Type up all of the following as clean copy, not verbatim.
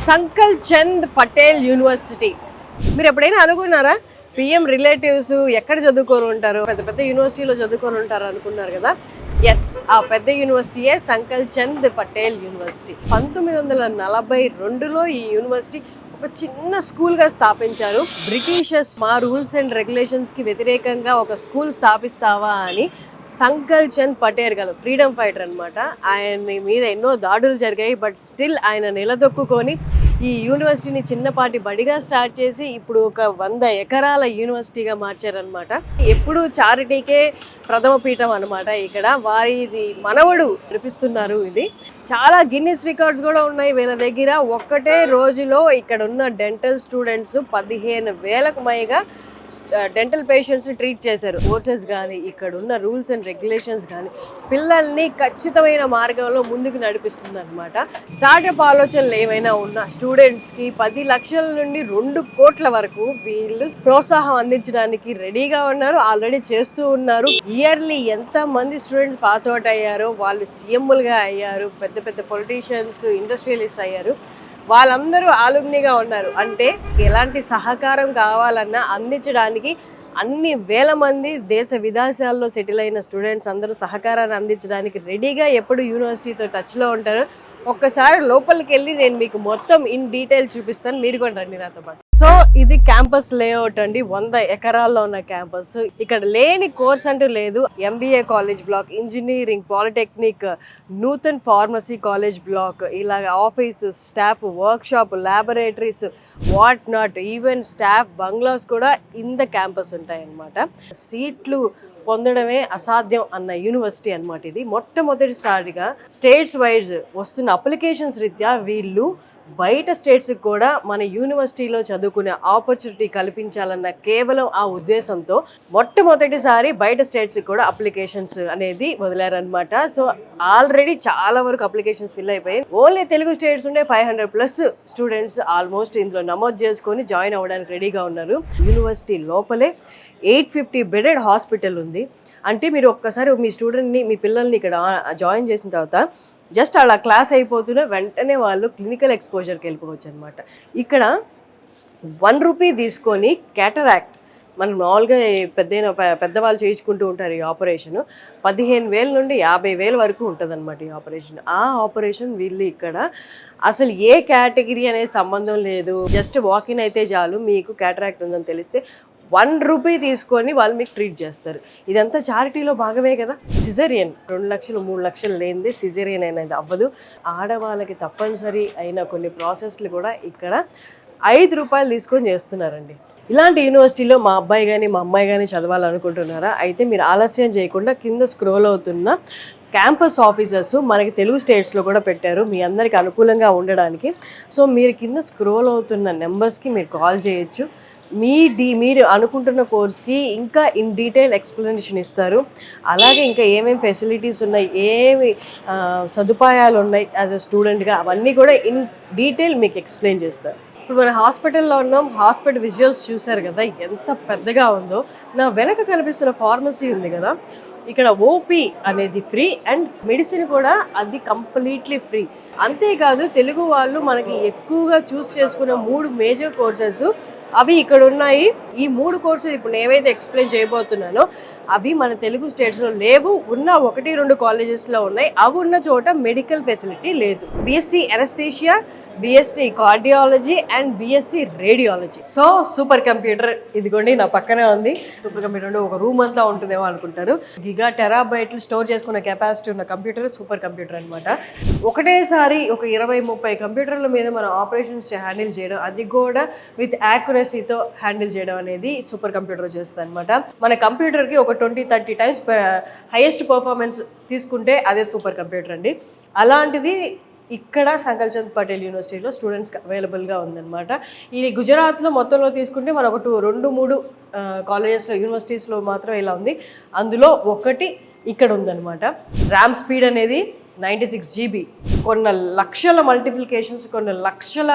సంకల్ Chand Patel university. మీరు ఎప్పుడైనా అనుకున్నారా పిఎం రిలేటివ్స్ ఎక్కడ చదువుకొని ఉంటారు, పెద్ద పెద్ద యూనివర్సిటీలో చదువుకొని ఉంటారు అనుకున్నారు కదా? ఎస్, ఆ పెద్ద యూనివర్సిటీయే సంకల్ చంద్ పటేల్ యూనివర్సిటీ. 1942లో ఈ యూనివర్సిటీ ఒక చిన్న స్కూల్గా స్థాపించారు. బ్రిటిషర్స్ మా రూల్స్ అండ్ రెగ్యులేషన్స్కి వ్యతిరేకంగా ఒక స్కూల్ స్థాపిస్తావా అని సంకల్ చంద్ పటేల్ గారు ఫ్రీడమ్ ఫైటర్ అనమాట. ఆయన మీద ఎన్నో దాడులు జరిగాయి, బట్ స్టిల్ ఆయన నిలదొక్కుని ఈ యూనివర్సిటీని చిన్నపాటి బడిగా స్టార్ట్ చేసి ఇప్పుడు ఒక 100 ఎకరాల యూనివర్సిటీగా మార్చారనమాట. ఎప్పుడు చారిటీకే ప్రథమ పీఠం అనమాట. ఇక్కడ వారిది మనవడు నడిపిస్తున్నారు. ఇది చాలా గిన్నిస్ రికార్డ్స్ కూడా ఉన్నాయి వీళ్ళ దగ్గర. ఒక్కటే రోజులో ఇక్కడ ఉన్న డెంటల్ స్టూడెంట్స్ 15,000కు పైగా డెంటల్ పేషెంట్స్ని ట్రీట్ చేశారు. కోర్సెస్ కానీ ఇక్కడ ఉన్న రూల్స్ అండ్ రెగ్యులేషన్స్ కానీ పిల్లల్ని ఖచ్చితమైన మార్గంలో ముందుకు నడిపిస్తుంది అనమాట. స్టార్టప్ ఆలోచనలు ఏమైనా ఉన్న స్టూడెంట్స్కి 10 లక్షల నుండి 2 కోట్ల వరకు వీళ్ళు ప్రోత్సాహం అందించడానికి రెడీగా ఉన్నారు, ఆల్రెడీ చేస్తూ ఉన్నారు. ఇయర్లీ ఎంత మంది స్టూడెంట్స్ పాస్ అవుట్ అయ్యారో, వాళ్ళు సీఎంలుగా అయ్యారు, పెద్ద పెద్ద పొలిటీషియన్స్, ఇండస్ట్రియలిస్ట్ అయ్యారు, వాళ్ళందరూ ఆలుమ్నిగా ఉన్నారు. అంటే ఎలాంటి సహకారం కావాలన్నా అందించడానికి అన్ని వేల మంది దేశ విదేశాల్లో సెటిల్ అయిన స్టూడెంట్స్ అందరూ సహకారాన్ని అందించడానికి రెడీగా ఎప్పుడు యూనివర్సిటీతో టచ్లో ఉంటారు. ఒక్కసారి లోపలికి వెళ్ళి నేను మీకు మొత్తం ఇన్ డీటెయిల్ చూపిస్తాను, మీరు కూడా రండి నాతో పాటు. సో ఇది క్యాంపస్ లేఅవుట్ అండి, 100 ఎకరాల్లో ఉన్న క్యాంపస్. ఇక్కడ లేని కోర్స్ అంటూ లేదు. MBA college block, engineering, polytechnic, Nutan pharmacy college block, ఇలాగ offices, staff, workshop, laboratories, what not, even staff bungalows కూడా ఇన్ ద క్యాంపస్ ఉంటాయన్నమాట. సీట్లు పొందడమే అసాధ్యం అన్న యూనివర్సిటీ అనమాట ఇది. మొట్టమొదటిసారిగా స్టేట్స్ వైజ్ వస్తున్న అప్లికేషన్స్ రీత్యా వీళ్ళు బయట స్టేట్స్కి కూడా మన యూనివర్సిటీలో చదువుకునే ఆపర్చునిటీ కల్పించాలన్న కేవలం ఆ ఉద్దేశంతో మొట్టమొదటిసారి బయట స్టేట్స్కి కూడా అప్లికేషన్స్ అనేది వదిలారనమాట. సో ఆల్రెడీ చాలా వరకు అప్లికేషన్స్ ఫిల్ అయిపోయాయి. ఓన్లీ తెలుగు స్టేట్స్ ఉండే 500+ స్టూడెంట్స్ ఆల్మోస్ట్ ఇందులో నమోదు చేసుకొని జాయిన్ అవ్వడానికి రెడీగా ఉన్నారు. యూనివర్సిటీ లోపలే 850 బెడెడ్ హాస్పిటల్ ఉంది. అంటే మీరు ఒక్కసారి మీ స్టూడెంట్ని, మీ పిల్లల్ని ఇక్కడ జాయిన్ చేసిన తర్వాత జస్ట్ అలా క్లాస్ అయిపోతున్న వెంటనే వాళ్ళు క్లినికల్ ఎక్స్పోజర్కి వెళ్ళిపోవచ్చు అనమాట. ఇక్కడ 1 రూపీ తీసుకొని క్యాటరాక్ట్, మనం మామూలుగా పెద్దవాళ్ళు చేయించుకుంటూ ఉంటారు ఈ ఆపరేషన్, 15,000 నుండి 50,000 వరకు ఉంటుంది అనమాట ఈ ఆపరేషన్. ఆ ఆపరేషన్ వీళ్ళు ఇక్కడ అసలు ఏ కేటగిరీ అనే సంబంధం లేదు, జస్ట్ వాకిన్ అయితే చాలు, మీకు క్యాటరాక్ట్ ఉందని తెలిస్తే 1 రూపీ తీసుకొని వాళ్ళు మీకు ట్రీట్ చేస్తారు. ఇదంతా చారిటీలో భాగమే కదా. సిజేరియన్ 2 లక్షలు 3 లక్షలు లేనిదే సిజేరియన్ అనేది అవ్వదు. ఆడవాళ్ళకి తప్పనిసరి అయిన కొన్ని ప్రాసెస్లు కూడా ఇక్కడ 5 రూపాయలు తీసుకొని చేస్తున్నారండి. ఇలాంటి యూనివర్సిటీలో మా అబ్బాయి కానీ మా అమ్మాయి కానీ చదవాలనుకుంటున్నారా? అయితే మీరు ఆలస్యం చేయకుండా కింద స్క్రోల్ అవుతున్న క్యాంపస్ ఆఫీసర్స్ మనకి తెలుగు స్టేట్స్లో కూడా పెట్టారు మీ అందరికి అనుకూలంగా ఉండడానికి. సో మీరు కింద స్క్రోల్ అవుతున్న నెంబర్స్కి మీరు కాల్ చేయొచ్చు. మీరు అనుకుంటున్న కోర్స్కి ఇంకా ఇన్ డీటెయిల్ ఎక్స్ప్లెనేషన్ ఇస్తారు. అలాగే ఇంకా ఏమేమి ఫెసిలిటీస్ ఉన్నాయి, ఏమి సదుపాయాలు ఉన్నాయి యాజ్ అ స్టూడెంట్గా, అవన్నీ కూడా ఇన్ డీటెయిల్ మీకు ఎక్స్ప్లెయిన్ చేస్తారు. ఇప్పుడు మన హాస్పిటల్లో ఉన్నాం, హాస్పిటల్ విజువల్స్ చూసారు కదా ఎంత పెద్దగా ఉందో. నా వెనక కనిపిస్తున్న ఫార్మసీ ఉంది కదా, ఇక్కడ ఓపీ అనేది ఫ్రీ అండ్ మెడిసిన్ కూడా అది కంప్లీట్లీ ఫ్రీ. అంతేకాదు తెలుగు వాళ్ళు మనకి ఎక్కువగా చూస్ చేసుకున్న 3 మేజర్ కోర్సెస్ అవి ఇక్కడ ఉన్నాయి. ఈ 3 కోర్సెస్ ఇప్పుడు నేను ఏవైతే ఎక్స్ప్లెయిన్ చేయబోతున్నానో అవి మన తెలుగు స్టేట్స్లో లేవు. ఉన్న 1-2 కాలేజెస్లో ఉన్నాయి. అవి ఉన్న చోట మెడికల్ ఫెసిలిటీ లేదు. BSc anaesthesia, BSc cardiology and BSc radiology. So super computer ఇదిగోండి నా పక్కనే ఉంది. సూపర్ కంప్యూటర్ అంటే ఒక రూమ్ అంతా ఉంటుందేమో అనుకుంటారు. గిగా టెరాబైట్లు స్టోర్ చేసుకున్న కెపాసిటీ ఉన్న కంప్యూటర్ సూపర్ కంప్యూటర్ అనమాట. ఒకటేసారి ఒక 20-30 కంప్యూటర్ల మీద మనం ఆపరేషన్స్ హ్యాండిల్ చేయడం, అది కూడా విత్ యాక్యురసీతో హ్యాండిల్ చేయడం అనేది సూపర్ కంప్యూటర్ చేస్తుంది అనమాట. మన కంప్యూటర్కి ఒక 20-30 టైమ్స్ హైయెస్ట్ పర్ఫార్మెన్స్ తీసుకుంటే అదే సూపర్ కంప్యూటర్ అండి. అలాంటిది ఇక్కడ సంకల్ చంద్ పటేల్ యూనివర్సిటీలో స్టూడెంట్స్కి అవైలబుల్గా ఉందన్నమాట. ఈ గుజరాత్లో మొత్తంలో తీసుకుంటే మనకు 2-3 కాలేజెస్లో, యూనివర్సిటీస్లో మాత్రం ఇలా ఉంది. అందులో ఒకటి ఇక్కడ ఉందన్నమాట. ర్యామ్ స్పీడ్ అనేది 96 GB, కొన్ని లక్షల మల్టిప్లికేషన్స్, కొన్ని లక్షల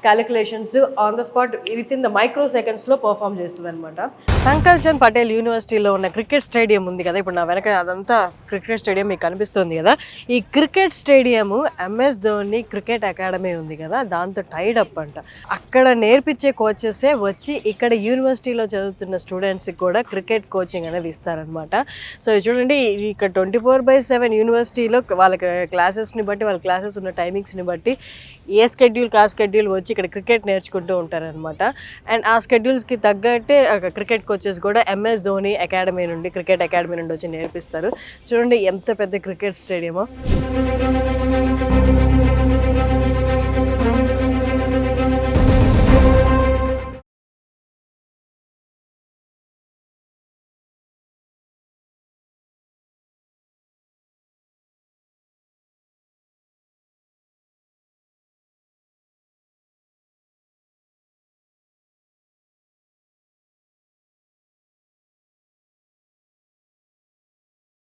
calculations on the spot with in the micro సెకండ్స్లో పర్ఫామ్ చేస్తుంది అనమాట. సంకర్షణ్ పటేల్ యూనివర్సిటీలో ఉన్న క్రికెట్ స్టేడియం ఉంది కదా, ఇప్పుడు నా వెనక అదంతా క్రికెట్ స్టేడియం మీకు కనిపిస్తుంది కదా. ఈ cricket stadium MS Dhoni cricket academy ఉంది కదా, దాంతో టైడ్ అప్ అంట. అక్కడ నేర్పించే కోచెసే వచ్చి ఇక్కడ యూనివర్సిటీలో చదువుతున్న స్టూడెంట్స్కి కూడా క్రికెట్ కోచింగ్ అనేది ఇస్తారనమాట. సో చూడండి, ఇక్కడ 24/7 యూనివర్సిటీలో వాళ్ళ క్లాసెస్ని బట్టి, వాళ్ళ క్లాసెస్ ఉన్న టైమింగ్స్ని బట్టి ఏ స్కెడ్యూల్ స్కెడ్యూల్ వచ్చి ఇక్కడ క్రికెట్ నేర్చుకుంటూ ఉంటారనమాట. అండ్ ఆ స్కెడ్యూల్స్కి తగ్గట్టే క్రికెట్ కోచెస్ కూడా ఎంఎస్ ధోని అకాడమీ నుండి, క్రికెట్ అకాడమీ నుండి వచ్చి నేర్పిస్తారు. చూడండి ఎంత పెద్ద క్రికెట్ స్టేడియమో.